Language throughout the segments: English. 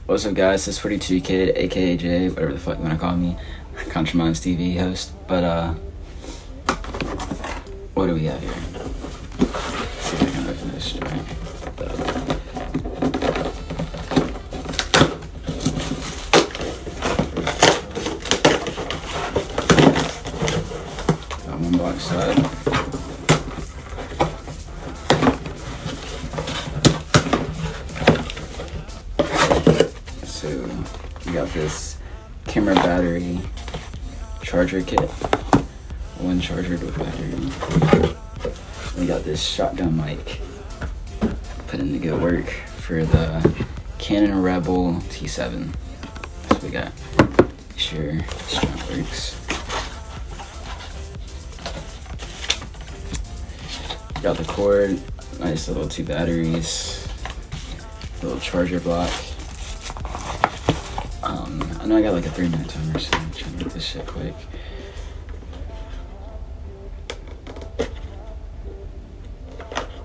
What's up, guys? This is 42 Kid, aka Jay, whatever the fuck you wanna call me, Contra Minds TV host. But what do we have here? Let's see if I can open this joint. Got one box side. So we got this camera battery charger kit, one charger with battery. We got this shotgun mic put in to good work for the Canon Rebel T7. So we got, make sure this joint works. Got the cord, nice little 2 batteries, little charger block. I know I got like a 3-minute timer, so I'm trying to get this shit quick.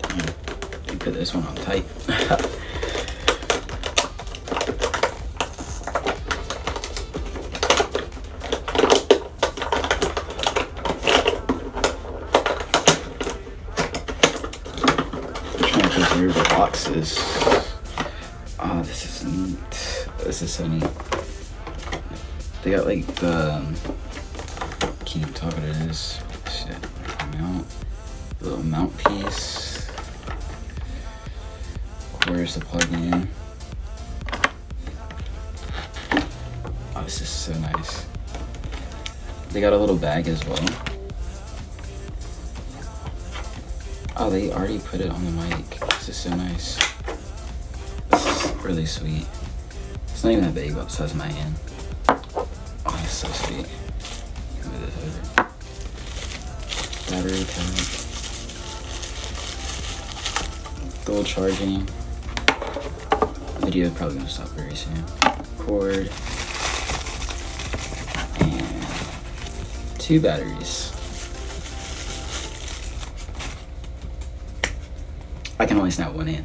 Let me put this one on tight. Trying to preserve the boxes. Oh, this is neat. This is so neat. They got like the, can't even talk what it is. Shit, mount, little mount piece. Quarters to plug in. Oh, this is so nice. They got a little bag as well. Oh, they already put it on the mic. This is so nice. This is really sweet. It's not even that big, about the size of my hand. Oh, that's so sweet. Move this over. Battery pack. Dual charging. Video probably gonna stop very soon. Cord. And 2 batteries. I can only snap one in.